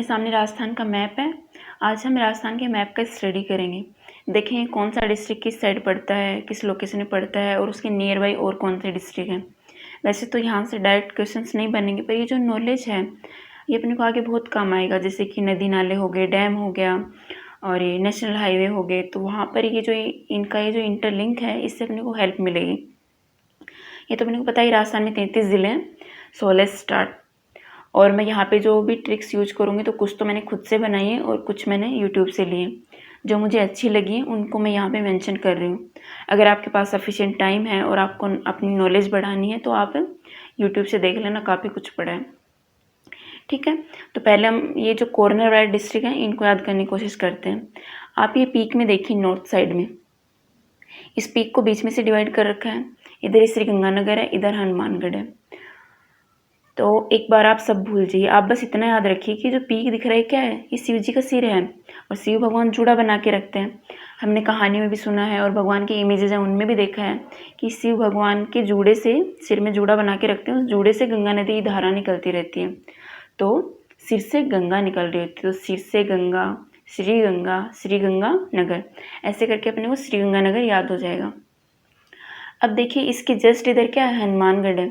अपने सामने राजस्थान का मैप है। आज हम राजस्थान के मैप का स्टडी करेंगे। देखें कौन सा डिस्ट्रिक्ट किस साइड पड़ता है, किस लोकेशन में पड़ता है और उसके नियर बाई और कौन से डिस्ट्रिक्ट हैं। वैसे तो यहाँ से डायरेक्ट क्वेश्चंस नहीं बनेंगे, पर ये जो नॉलेज है ये अपने को आगे बहुत काम आएगा। जैसे कि नदी नाले हो गए, डैम हो गया और ये नेशनल हाईवे हो गए, तो वहाँ पर ये जो इनका ये जो इंटरलिंक है इससे अपने को हेल्प मिलेगी। ये तो अपने को पता ही, राजस्थान में 33 ज़िले हैं। So let's start. और मैं यहाँ पे जो भी ट्रिक्स यूज करूँगी तो कुछ तो मैंने खुद से बनाई है और कुछ मैंने यूट्यूब से लिए। जो मुझे अच्छी लगी हैं उनको मैं यहाँ पे मेंशन कर रही हूँ। अगर आपके पास सफिशिएंट टाइम है और आपको अपनी नॉलेज बढ़ानी है तो आप यूट्यूब से देख लेना, काफ़ी कुछ पढ़ा है। ठीक है, तो पहले हम ये जो कॉर्नर वाले डिस्ट्रिक्ट हैं इनको याद करने की कोशिश करते हैं। आप ये पीक में देखिए, नॉर्थ साइड में इस पीक को बीच में से डिवाइड कर रखा है। इधर ही श्रीगंगानगर है, इधर हनुमानगढ़ है। तो एक बार आप सब भूल जाइए, आप बस इतना याद रखिए कि जो पीक दिख रहा है क्या है, ये शिव जी का सिर है। और शिव भगवान जूड़ा बना के रखते हैं। हमने कहानी में भी सुना है और भगवान की इमेजेस हैं उनमें भी देखा है कि शिव भगवान के जूड़े से, सिर में जूड़ा बना के रखते हैं, उस जूड़े से गंगा नदी की धारा निकलती रहती है। तो सिर से गंगा निकल रही होती है, तो सिर से गंगा, श्री गंगा नगर, ऐसे करके अपने को श्री गंगा नगर याद हो जाएगा। अब देखिए इसके जस्ट इधर क्या है, हनुमानगढ़ है।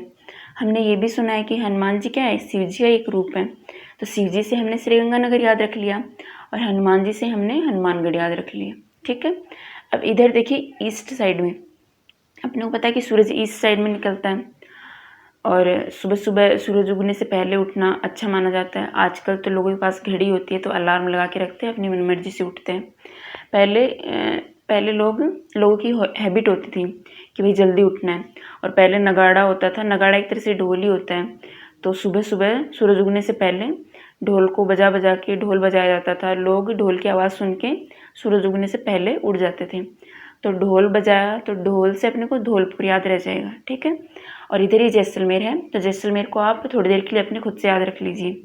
हमने ये भी सुना है कि हनुमान जी क्या है, शिव जी का एक रूप है। तो शिव जी से हमने श्रीगंगानगर याद रख लिया और हनुमान जी से हमने हनुमानगढ़ याद रख लिया। ठीक है, अब इधर देखिए ईस्ट साइड में अपने को पता है कि सूरज ईस्ट साइड में निकलता है और सुबह सुबह सूरज उगने से पहले उठना अच्छा माना जाता है। आजकल तो लोगों के पास घड़ी होती है तो अलार्म लगा के रखते हैं, अपनी मनमर्जी से उठते हैं। पहले लोगों की हैबिट होती थी कि भाई जल्दी उठना है। और पहले नगाड़ा होता था, नगाड़ा एक तरह से ढोल ही होता है। तो सुबह सुबह सूरज उगने से पहले ढोल को बजा बजा के ढोल बजाया जाता था। लोग ढोल की आवाज़ सुन के सूरज उगने से पहले उठ जाते थे। तो ढोल बजाया तो ढोल से अपने को धौलपुर याद रह जाएगा। ठीक है, और इधर ही जैसलमेर है, तो जैसलमेर को आप थोड़ी देर के लिए अपने खुद से याद रख लीजिए।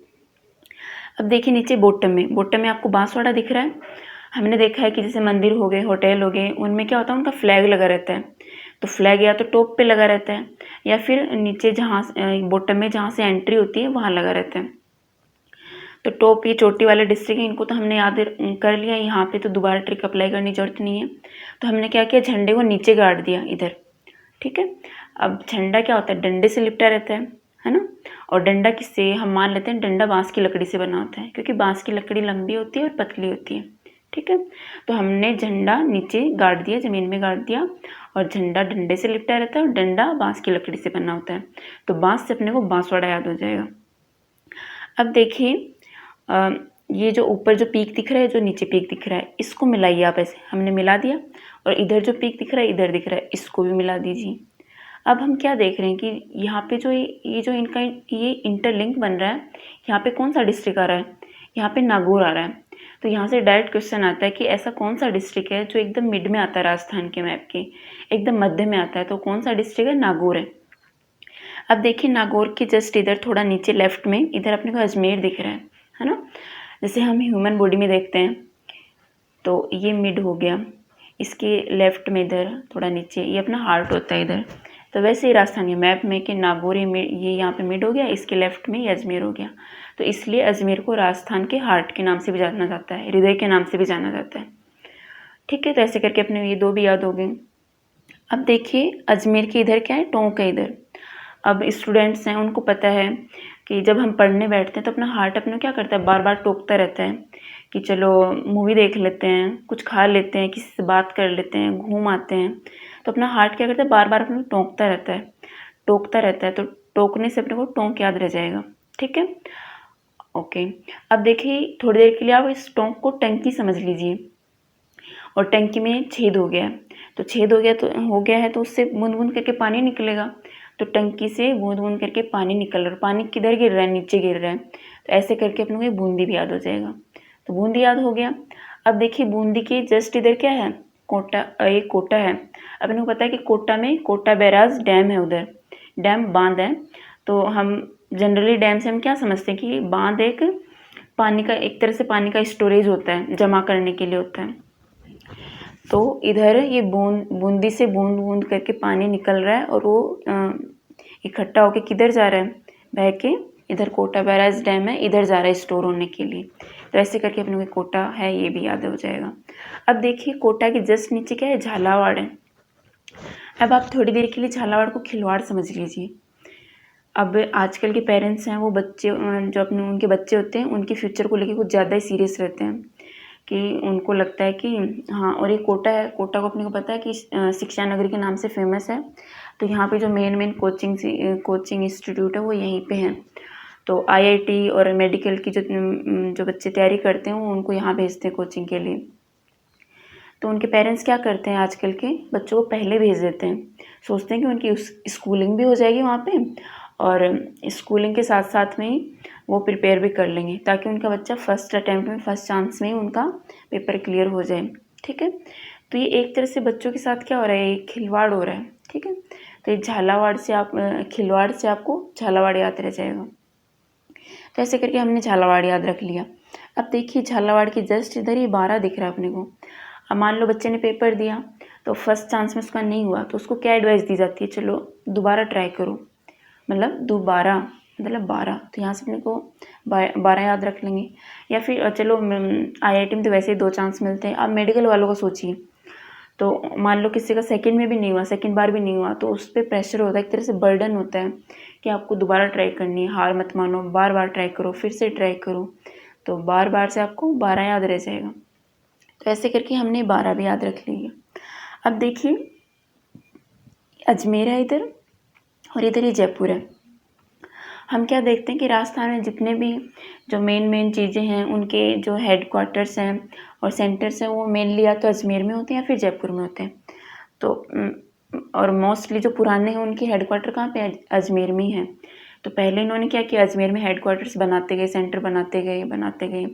अब देखिए नीचे बॉटम में आपको बांसवाड़ा दिख रहा है। हमने देखा है कि जैसे मंदिर हो गए, होटल हो गए, उनमें क्या होता है, उनका फ्लैग लगा रहता है। तो फ्लैग या तो टॉप पे लगा रहता है या फिर नीचे जहाँ बॉटम में जहाँ से एंट्री होती है वहाँ लगा रहता है। तो टॉप ये चोटी वाले डिस्ट्रिक्ट है, इनको तो हमने याद कर लिया। यहाँ पे तो दोबारा ट्रिक अप्लाई करने की जरूरत नहीं है। तो हमने क्या किया, झंडे को नीचे गाड़ दिया इधर। ठीक है, अब झंडा क्या होता है, डंडे से लिपटा रहता है ना। और डंडा किससे, हम मान लेते हैं डंडा बांस की लकड़ी से बना होता है, क्योंकि बांस की लकड़ी लंबी होती है और पतली होती है। ठीक है, तो हमने झंडा नीचे गाड़ दिया, ज़मीन में गाड़ दिया और झंडा डंडे से लिपटा रहता है और डंडा बांस की लकड़ी से बना होता है। तो बांस से अपने को बांसवाड़ा याद हो जाएगा। अब देखिए ये जो ऊपर जो पीक दिख रहा है, जो नीचे पीक दिख रहा है, इसको मिलाइए आप ऐसे। हमने मिला दिया और इधर जो पीक दिख रहा है, इधर दिख रहा है, इसको भी मिला दीजिए। अब हम क्या देख रहे हैं कि यहाँ पे जो ये जो इनका ये इंटरलिंक बन रहा है, यहाँ पे कौन सा डिस्ट्रिक्ट आ रहा है, यहाँ पे नागौर आ रहा है। तो यहाँ से डायरेक्ट क्वेश्चन आता है कि ऐसा कौन सा डिस्ट्रिक्ट है जो एकदम मिड में आता है, राजस्थान के मैप के एकदम मध्य में आता है। तो कौन सा डिस्ट्रिक्ट है, नागौर है। अब देखिए नागौर के जस्ट इधर थोड़ा नीचे लेफ्ट में इधर अपने को अजमेर दिख रहा है ना। जैसे हम ह्यूमन बॉडी में देखते हैं तो ये मिड हो गया, इसके लेफ्ट में इधर थोड़ा नीचे ये अपना हार्ट होता है इधर। तो वैसे ही राजस्थानी मैप में कि नागौर ये यहाँ पे मिड हो गया, इसके लेफ्ट में ये अजमेर हो गया। तो इसलिए अजमेर को राजस्थान के हार्ट के नाम से भी जाना जाता है, हृदय के नाम से भी जाना जाता है। ठीक है, तो ऐसे करके अपने ये दो भी याद हो गए। अब देखिए अजमेर के इधर क्या है, टोंक है इधर। अब स्टूडेंट्स हैं उनको पता है कि जब हम पढ़ने बैठते हैं तो अपना हार्ट अपने क्या करता है, बार बार टोकता रहता है कि चलो मूवी देख लेते हैं, कुछ खा लेते हैं, किसी से बात कर लेते हैं, घूम आते हैं। तो अपना हार्ट क्या करता है, बार बार अपने टोकता रहता है। तो टोकने से अपने को टोंक याद रह जाएगा। ठीक है, ओके। अब देखिए थोड़ी देर के लिए आप इस टोंक को टंकी समझ लीजिए और टंकी में छेद हो गया है। तो छेद हो गया है तो उससे बूंद बूंद करके पानी निकलेगा। तो टंकी से बूंद बूंद करके पानी निकल रहा है, पानी किधर गिर रहा है, नीचे गिर रहा है। तो ऐसे करके अपने को ये बूंदी भी याद हो जाएगा। तो बूंदी याद हो गया। अब देखिए बूंदी के जस्ट इधर क्या है, कोटा है। अपने को पता है कि कोटा में कोटा बैराज डैम है, उधर डैम बांध है। तो हम जनरली डैम से हम क्या समझते हैं कि बांध एक पानी का, एक तरह से पानी का स्टोरेज होता है, जमा करने के लिए होता है। तो इधर ये बूंदी से बूंद बूंद करके पानी निकल रहा है और वो इकट्ठा होके किधर जा रहा है, बह के इधर कोटा बैराज डैम है, इधर जा रहा है स्टोर होने के लिए। तो ऐसे करके अपने को कोटा है ये भी याद हो जाएगा। अब देखिए कोटा के जस्ट नीचे क्या है, झालावाड़ है। अब आप थोड़ी देर के लिए झालावाड़ को खिलवाड़ समझ लीजिए। अब आजकल के पेरेंट्स हैं वो बच्चे जो अपने उनके बच्चे होते हैं उनके फ्यूचर को लेके कुछ ज़्यादा ही सीरियस रहते हैं कि उनको लगता है कि हाँ, और ये कोटा है, कोटा को अपने को पता है कि शिक्षा नगरी के नाम से फेमस है। तो यहाँ पे जो मेन कोचिंग इंस्टीट्यूट है वो यहीं पे हैं। तो आईआईटी और मेडिकल की जो बच्चे तैयारी करते हैं वो उनको यहाँ भेजते हैं कोचिंग के लिए। तो उनके पेरेंट्स क्या करते हैं, आजकल के बच्चों को पहले भेज देते हैं, सोचते हैं कि उनकी स्कूलिंग भी हो जाएगी वहाँ पे और स्कूलिंग के साथ साथ में ही वो प्रिपेयर भी कर लेंगे ताकि उनका बच्चा फर्स्ट अटैम्प्ट में फर्स्ट चांस में ही उनका पेपर क्लियर हो जाए। ठीक है, तो ये एक तरह से बच्चों के साथ क्या हो रहा है, ये खिलवाड़ हो रहा है। ठीक है, तो ये खिलवाड़ से आपको झालावाड़ याद रह जाएगा। तो ऐसे करके हमने झालावाड़ याद रख लिया। अब देखिए झालावाड़ की जस्ट इधर ही 12 दिख रहा है अपने को। अब मान लो बच्चे ने पेपर दिया तो फर्स्ट चांस में उसका नहीं हुआ तो उसको क्या एडवाइस दी जाती है, चलो दोबारा ट्राई करो, मतलब दोबारा मतलब 12। तो यहाँ से अपने को 12 याद रख लेंगे। या फिर चलो आईआईटी में तो वैसे ही 2 चांस मिलते हैं। अब मेडिकल वालों को सोचिए, तो मान लो किसी का सेकंड में भी नहीं हुआ, सेकंड बार भी नहीं हुआ, तो उस पर प्रेशर होता है, एक तरह से बर्डन होता है कि आपको दोबारा ट्राई करनी है, हार मत मानो, बार बार ट्राई करो, फिर से ट्राई करो। तो बार बार से आपको 12 याद रह जाएगा। तो ऐसे करके हमने 12 भी याद रख लिया। अब देखिए अजमेर है इधर और इधर ही जयपुर है। हम क्या देखते हैं कि राजस्थान में जितने भी जो मेन चीज़ें हैं उनके जो हेड क्वार्टर्स हैं और सेंटर्स हैं वो मेनली या तो अजमेर में होते हैं या फिर जयपुर में होते हैं। तो और मोस्टली जो पुराने हैं उनके हेड क्वार्टर कहाँ पे अजमेर में ही हैं। तो पहले इन्होंने क्या किया, अजमेर में हेड क्वार्टर्स बनाते गए, सेंटर बनाते गए।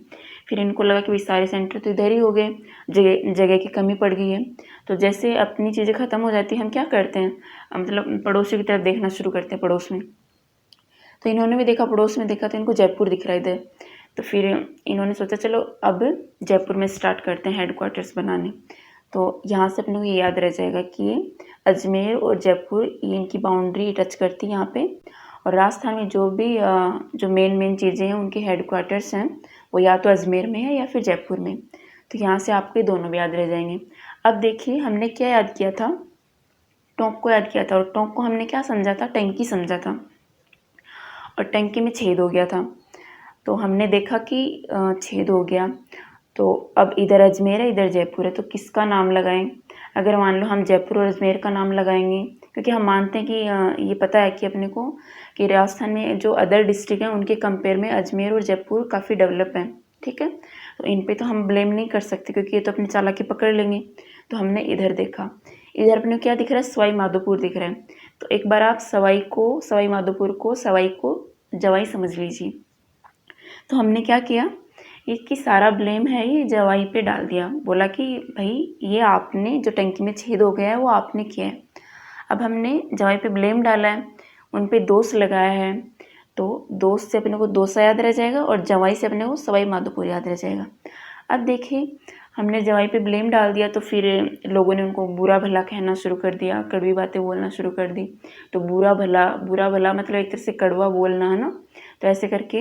फिर इनको लगा कि सारे सेंटर तो इधर ही हो गए, जगह की कमी पड़ गई है। तो जैसे अपनी चीज़ें ख़त्म हो जाती हैं हम क्या करते हैं, मतलब पड़ोसी की तरफ देखना शुरू करते हैं, पड़ोस में। तो इन्होंने भी देखा, पड़ोस में देखा तो इनको जयपुर दिख रहा है इधर। तो फिर इन्होंने सोचा चलो अब जयपुर में स्टार्ट करते हैं हेड क्वार्टर्स बनाने। तो यहाँ से अपने को ये याद रह जाएगा कि ये अजमेर और जयपुर ये इनकी बाउंड्री टच करती है यहाँ पे। और राजस्थान में जो भी जो मेन चीज़ें हैं उनके हेड क्वार्टर्स हैं वो या तो अजमेर में है या फिर जयपुर में। तो यहाँ से आपको ये दोनों भी याद रह जाएंगे। अब देखिए हमने क्या याद किया था, टोंक को याद किया था, और टोंक को हमने क्या समझा था, टंकी समझा था, और टंकी में छेद हो गया था। तो हमने देखा कि छेद हो गया, तो अब इधर अजमेर है इधर जयपुर है, तो किसका नाम लगाएं। अगर मान लो हम जयपुर और अजमेर का नाम लगाएंगे, क्योंकि हम मानते हैं कि ये पता है कि अपने को कि राजस्थान में जो अदर डिस्ट्रिक्ट हैं उनके कंपेयर में अजमेर और जयपुर काफ़ी डेवलप हैं। ठीक है, तो इन पे तो हम ब्लेम नहीं कर सकते क्योंकि ये तो अपनी चालाकी पकड़ लेंगे। तो हमने इधर देखा, इधर अपने को क्या दिख रहा है, सवाई माधोपुर दिख रहा है। तो एक बार आप सवाई माधोपुर को सवाई को जवाई समझ लीजिए। तो हमने क्या किया, इसकी सारा ब्लेम है ये जवाई पे डाल दिया, बोला कि भाई ये आपने जो टंकी में छेद हो गया है वो आपने किया है। अब हमने जवाई पे ब्लेम डाला है, उन पे दोष लगाया है, तो दोष से अपने को दोसा याद रह जाएगा और जवाई से अपने को सवाई माधोपुर याद रह जाएगा। अब देखिए हमने जवाई पे ब्लेम डाल दिया तो फिर लोगों ने उनको बुरा भला कहना शुरू कर दिया, कड़वी बातें बोलना शुरू कर दी। तो बुरा भला मतलब एक तरह से कड़वा बोलना है ना। तो ऐसे करके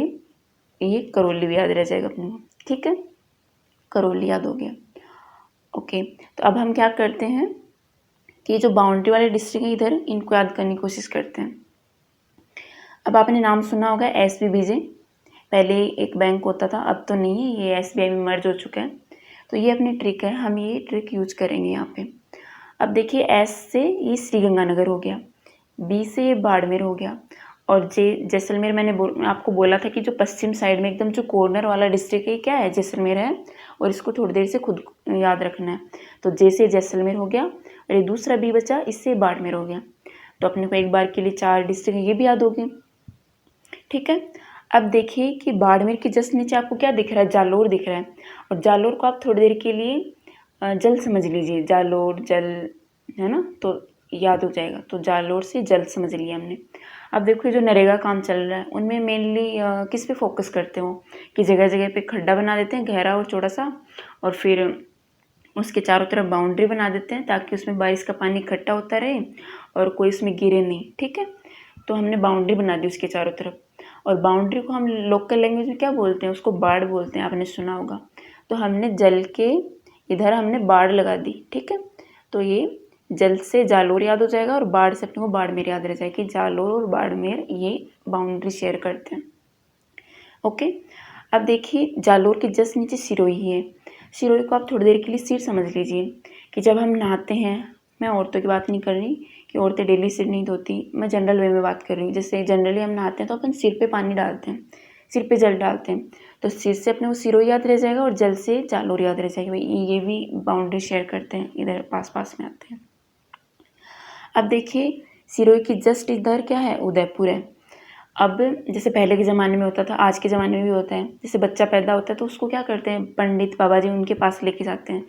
ये करौली भी याद रह जाएगा अपने को। ठीक है, करौली याद हो गया। ओके, तो अब हम क्या करते हैं कि जो बाउंड्री वाले डिस्ट्रिक्ट है इधर इनको याद करने की कोशिश करते हैं। अब आपने नाम सुना होगा SBBJ, पहले एक बैंक होता था, अब तो नहीं है, ये SBI में मर्ज हो चुका है। तो ये अपनी ट्रिक है, हम ये ट्रिक यूज करेंगे यहाँ पे। अब देखिए S से ये श्रीगंगानगर हो गया, B से ये बाड़मेर हो गया, और जैसलमेर मैंने आपको बोला था कि जो पश्चिम साइड में एकदम जो कॉर्नर वाला डिस्ट्रिक्ट है क्या है, जैसलमेर है। और इसको थोड़ी देर से खुद याद रखना है। तो जे से जैसलमेर हो गया और ये दूसरा B बचा, इससे बाड़मेर हो गया। तो अपने को एक बार के लिए 4 डिस्ट्रिक्ट ये भी याद हो गए। ठीक है, अब देखिए कि बाड़मेर के जस्ट नीचे आपको क्या दिख रहा है, जालोर दिख रहा है। और जालोर को आप थोड़ी देर के लिए जल समझ लीजिए, जालोर जल है ना, तो याद हो जाएगा। तो जालोर से जल समझ लिया हमने। अब देखो जो नरेगा काम चल रहा है उनमें मेनली किस पे फोकस करते हो कि जगह जगह पे खड्डा बना देते हैं गहरा और चौड़ा सा, और फिर उसके चारों तरफ बाउंड्री बना देते हैं ताकि उसमें बारिश का पानी इकट्ठा होता रहे और कोई उसमें गिरे नहीं। ठीक है, तो हमने बाउंड्री बना दी उसके चारों तरफ। और बाउंड्री को हम लोकल लैंग्वेज में क्या बोलते हैं, उसको बाड़ बोलते हैं, आपने सुना होगा। तो हमने जल के इधर हमने बाड़ लगा दी, ठीक है। तो ये जल से जालोर याद हो जाएगा और बाढ़ से अपने को बाड़मेर याद रह जाएगा कि जालोर और बाड़मेर ये बाउंड्री शेयर करते हैं। ओके, अब देखिए जालोर के जस्ट नीचे सिरोही है। सिरोही को आप थोड़ी देर के लिए सिर समझ लीजिए कि जब हम नहाते हैं, मैं औरतों की बात नहीं कर रही कि औरतें डेली सिर नहीं धोती, मैं जनरल वे में बात कर रही हूँ। जैसे जनरली हम नहाते हैं तो अपन सिर पे पानी डालते हैं, सिर पे जल डालते हैं, तो सिर से अपने को सिरोही याद रह जाएगा और जल से जालोर याद रह जाएगी। भाई ये भी बाउंड्री शेयर करते हैं, इधर पास पास में आते हैं। अब देखिए सिरोही की जस्ट इधर क्या है, उदयपुर है। अब जैसे पहले के ज़माने में होता था, आज के ज़माने में भी होता है, जैसे बच्चा पैदा होता है तो उसको क्या करते हैं, पंडित बाबा जी उनके पास लेके जाते हैं,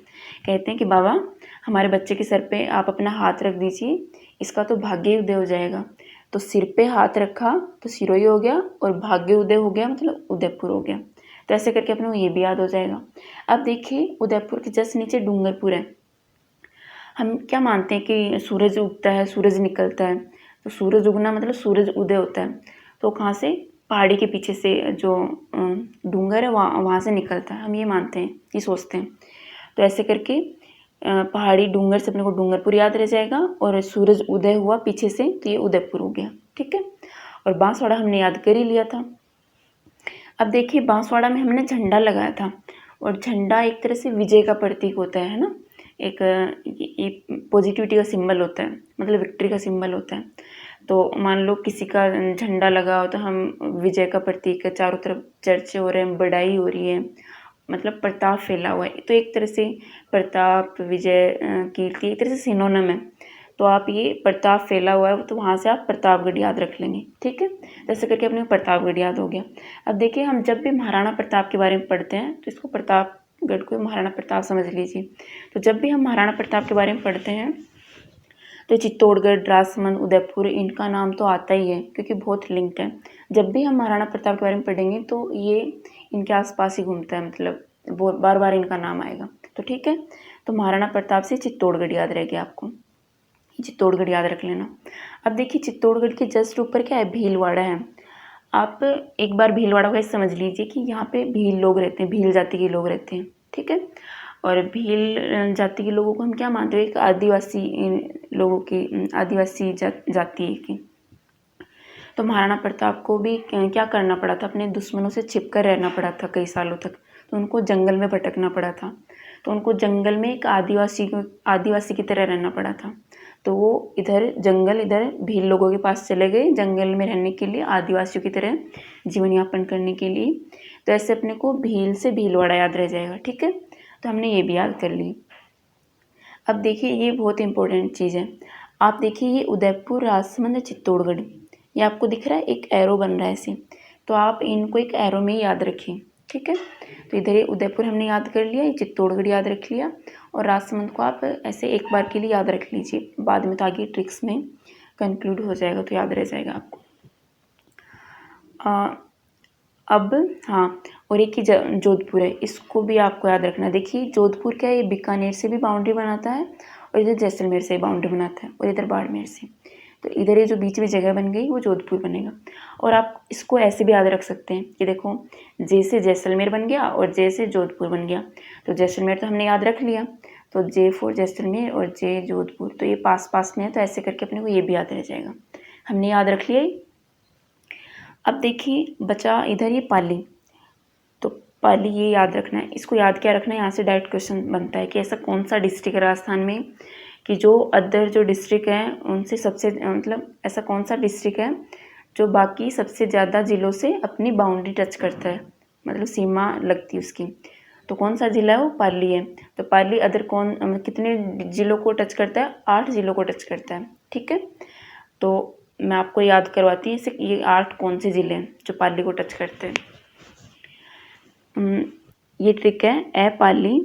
कहते हैं कि बाबा हमारे बच्चे के सर पे आप अपना हाथ रख दीजिए, इसका तो भाग्य उदय हो जाएगा। तो सिर पे हाथ रखा तो सिरोही हो गया और भाग्य उदय हो गया, मतलब उदयपुर हो गया। तो ऐसे करके अपने को ये भी याद हो जाएगा। अब देखिए उदयपुर के जस्ट नीचे डूंगरपुर है। हम क्या मानते हैं कि सूरज उगता है, सूरज निकलता है, तो सूरज उगना मतलब सूरज उदय होता है। तो कहाँ से, पहाड़ी के पीछे से जो डूंगर है वहाँ से निकलता है, हम ये मानते हैं, ये सोचते हैं। तो ऐसे करके पहाड़ी डूंगर से अपने को डूंगरपुर याद रह जाएगा और सूरज उदय हुआ पीछे से तो ये उदयपुर हो गया, ठीक है। और बांसवाड़ा हमने याद कर ही लिया था। अब देखिए बांसवाड़ा में हमने झंडा लगाया था और झंडा एक तरह से विजय का प्रतीक होता है ना, एक पॉजिटिविटी का सिंबल होता है, मतलब विक्ट्री का सिंबल होता है। तो मान लो किसी का झंडा लगा हो तो हम विजय का प्रतीक है, चारों तरफ चर्चे हो रहे हैं, बढ़ाई हो रही है, मतलब प्रताप फैला हुआ है। तो एक तरह से प्रताप, विजय, कीर्ति एक तरह से सिनोनिम है। तो आप ये प्रताप फैला हुआ है तो वहाँ से आप प्रतापगढ़ याद रख लेंगे, ठीक है। जैसे करके अपने प्रतापगढ़ याद हो गया। अब देखिए हम जब भी महाराणा प्रताप के बारे में पढ़ते हैं तो इसको प्रतापगढ़ को महाराणा प्रताप समझ लीजिए। तो जब भी हम महाराणा प्रताप के बारे में पढ़ते हैं तो चित्तौड़गढ़, राजसमंद, उदयपुर इनका नाम तो आता ही है क्योंकि बहुत लिंक्ड है। जब भी हम महाराणा प्रताप के बारे में पढ़ेंगे तो ये इनके आसपास ही घूमता है, मतलब वो बार बार इनका नाम आएगा। तो ठीक है, तो महाराणा प्रताप से चित्तौड़गढ़ याद रहेगी आपको, चित्तौड़गढ़ याद रख लेना। अब देखिए चित्तौड़गढ़ के जस्ट ऊपर क्या है, भीलवाड़ा है। आप एक बार भीलवाड़ा को समझ लीजिए कि यहाँ पे भील लोग रहते हैं, भील जाति के लोग रहते हैं, ठीक है। और भील जाति के लोगों को हम क्या मानते हैं, एक आदिवासी लोगों की आदिवासी जाति है की। तो महाराणा प्रताप को भी क्या करना पड़ा था, अपने दुश्मनों से छिपकर रहना पड़ा था कई सालों तक। तो उनको जंगल में भटकना पड़ा था, तो उनको जंगल में एक आदिवासी की तरह रहना पड़ा था। तो वो इधर भील लोगों के पास चले गए जंगल में रहने के लिए, आदिवासियों की तरह जीवन यापन करने के लिए। तो ऐसे अपने को भील से भीलवाड़ा याद रह जाएगा, ठीक है। तो हमने ये भी याद कर ली। अब देखिए ये बहुत इंपॉर्टेंट चीज़ है। आप देखिए ये उदयपुर, राजसमंद, चित्तौड़गढ़, ये आपको दिख रहा है, एक एरो बन रहा है ऐसे। तो आप इनको एक एरो में ही याद रखें, ठीक है। तो इधर ये उदयपुर हमने याद कर लिया, ये चित्तौड़गढ़ याद रख लिया और राजसमंद को आप ऐसे एक बार के लिए याद रख लीजिए, बाद में तो आगे ट्रिक्स में कंक्लूड हो जाएगा तो याद रह जाएगा आपको। अब हाँ, और एक ही जोधपुर है, इसको भी आपको याद रखना है। देखिए जोधपुर क्या है, ये बीकानेर से भी बाउंड्री बनाता है और इधर जैसलमेर से बाउंड्री बनाता है और इधर बाड़मेर से। तो इधर ये जो बीच में जगह बन गई वो जोधपुर बनेगा। और आप इसको ऐसे भी याद रख सकते हैं कि देखो जैसे जैसलमेर बन गया और जैसे जोधपुर बन गया। तो जैसलमेर तो हमने याद रख लिया, तो जे फॉर जैसलमेर और जे जोधपुर, तो ये पास पास में है, तो ऐसे करके अपने को ये भी याद रह जाएगा, हमने याद रख लिया। अब देखिए बचा इधर ये पाली, तो पाली ये याद रखना है। इसको याद क्या रखना है, यहाँ से डायरेक्ट क्वेश्चन बनता है कि ऐसा कौन सा डिस्ट्रिक्ट है राजस्थान में कि जो अदर जो डिस्ट्रिक्ट हैं उनसे सबसे, मतलब ऐसा कौन सा डिस्ट्रिक्ट है जो बाकी सबसे ज़्यादा ज़िलों से अपनी बाउंड्री टच करता है, मतलब सीमा लगती है उसकी। तो कौन सा ज़िला है, वो पाली है। तो पाली अदर कितने ज़िलों को टच करता है, 8 ज़िलों को टच करता है, ठीक है। तो मैं आपको याद करवाती हूँ इसे, ये 8 कौन से ज़िले हैं जो पाली को टच करते हैं। ये ट्रिक है, ए पाली,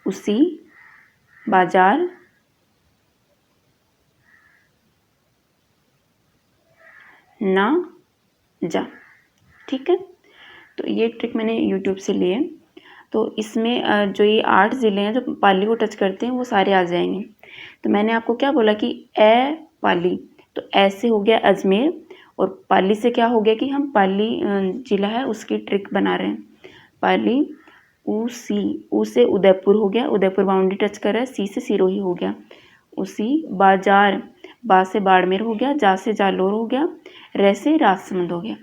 उसी, बाजार, ना, जा, ठीक है। तो ये ट्रिक मैंने YouTube से ली है। तो इसमें जो ये 8 ज़िले हैं जो पाली को टच करते हैं वो सारे आ जाएंगे। तो मैंने आपको क्या बोला कि ए पाली, तो ऐसे हो गया अजमेर, और पाली से क्या हो गया कि हम पाली जिला है उसकी ट्रिक बना रहे हैं। पाली ऊ से उदयपुर हो गया, उदयपुर बाउंड्री टच कर रहा है, सी से सिरोही हो गया। उसी बाजार, बा से बाड़मेर हो गया, जा से जालोर हो गया, रे से राजसमंद हो गया।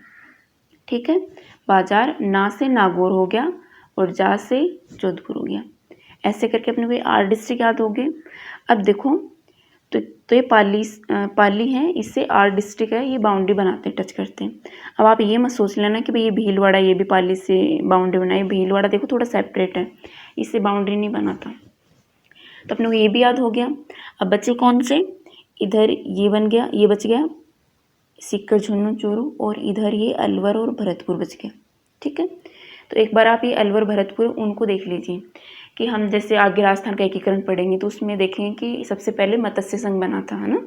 ठीक है, बाजार, ना से नागौर हो गया, और जा से जोधपुर हो गया। ऐसे करके अपने को ये 8 डिस्ट्रिक्ट याद हो गए। अब देखो तो ये पाली है, इससे 8 डिस्ट्रिक्ट है, ये बाउंड्री बनाते हैं, टच करते हैं। अब आप ये मत सोच लेना कि भाई ये भीलवाड़ा ये भी पाली से बाउंड्री बनाई, भीलवाड़ा देखो थोड़ा सेपरेट है, इससे बाउंड्री नहीं बनाता। तो अपने को ये भी याद हो गया। अब बचे कौन से, इधर ये बन गया, ये बच गया सीकर, झुंझुनू, चूरू, और इधर ये अलवर और भरतपुर बच गया। ठीक है, तो एक बार आप ये अलवर भरतपुर उनको देख लीजिए कि हम जैसे आगे राजस्थान का एकीकरण पढ़ेंगे तो उसमें देखेंगे कि सबसे पहले मत्स्य संघ बना था, है ना।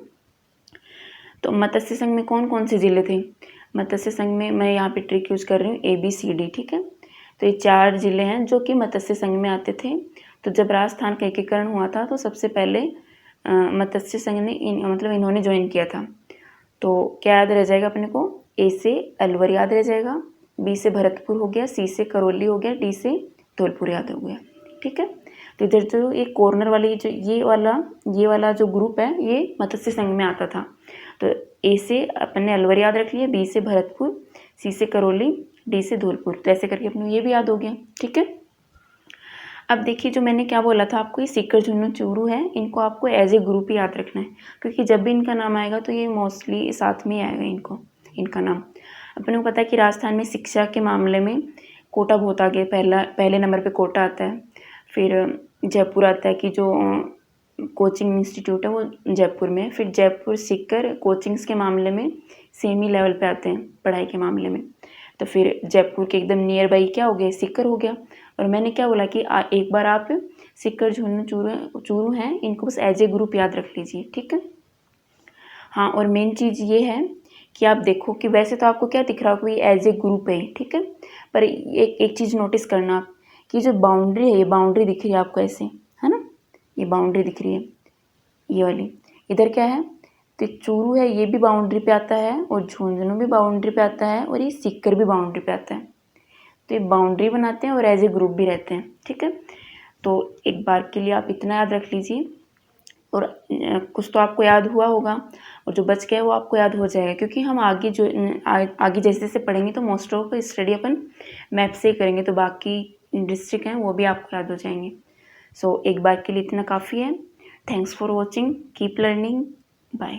तो मत्स्य संघ में कौन कौन से जिले थे, मत्स्य संघ में मैं यहाँ पे ट्रिक यूज़ कर रही हूँ ABCD। ठीक है, तो ये 4 जिले हैं जो कि मत्स्य संघ में आते थे। तो जब राजस्थान का एकीकरण हुआ था तो सबसे पहले मत्स्य संघ ने मतलब इन्होंने ज्वाइन किया था। तो क्या याद रह जाएगा अपने को, A से अलवर याद रह जाएगा, B से भरतपुर हो गया, C से करौली हो गया, D से धौलपुर याद हो गया। ठीक है, तो इधर जो एक कॉर्नर वाली जो ये वाला जो ग्रुप है ये मत्स्य संघ में आता था। तो A से अपने अलवर याद रख लिया, B से भरतपुर, C से करौली, D से धौलपुर। तो ऐसे करके अपने ये भी याद हो गया। ठीक है, अब देखिए जो मैंने क्या बोला था आपको, ये सीकर, झुंझुनू, चूरू है, इनको आपको एज ए ग्रुप ही याद रखना है, क्योंकि जब भी इनका नाम आएगा तो ये मोस्टली साथ में ही आएगा इनका नाम। अपने को पता है कि राजस्थान में शिक्षा के मामले में कोटा बहुत आगे, पहले नंबर पे कोटा आता है, फिर जयपुर आता है कि जो कोचिंग इंस्टीट्यूट है वो जयपुर में, फिर जयपुर सीकर कोचिंग्स के मामले में सेम ही लेवल पे आते हैं पढ़ाई के मामले में। तो फिर जयपुर के एकदम नियर बाई क्या हो गया, सीकर हो गया। और मैंने क्या बोला कि एक बार आप सीकर, झुंझुनू, चूरू हैं, इनको बस एज ए ग्रुप याद रख लीजिए। ठीक है, हाँ, और मेन चीज़ ये है कि आप देखो कि वैसे तो आपको क्या दिख रहा होगा, ये एज ए ग्रुप है। ठीक है, पर एक चीज़ नोटिस करना आप कि जो बाउंड्री है, ये बाउंड्री दिख रही है आपको ऐसे, है ना, ये बाउंड्री दिख रही है ये वाली। इधर क्या है, तो चूरू है, ये भी बाउंड्री पे आता है, और झुंझुनू भी बाउंड्री पे आता है, और ये सीकर भी बाउंड्री पे आता है। तो ये बाउंड्री बनाते हैं और एज ए ग्रुप भी रहते हैं। ठीक है, तो एक बार के लिए आप इतना याद रख लीजिए, और कुछ तो आपको याद हुआ होगा, और जो बच गया वो आपको याद हो जाएगा, क्योंकि हम आगे जैसे जैसे पढ़ेंगे तो most of study upon map से ही करेंगे, तो बाकी डिस्ट्रिक्ट हैं वो भी आपको याद हो जाएंगे। सो एक बार के लिए इतना काफ़ी है। Thanks for watching, keep learning, bye.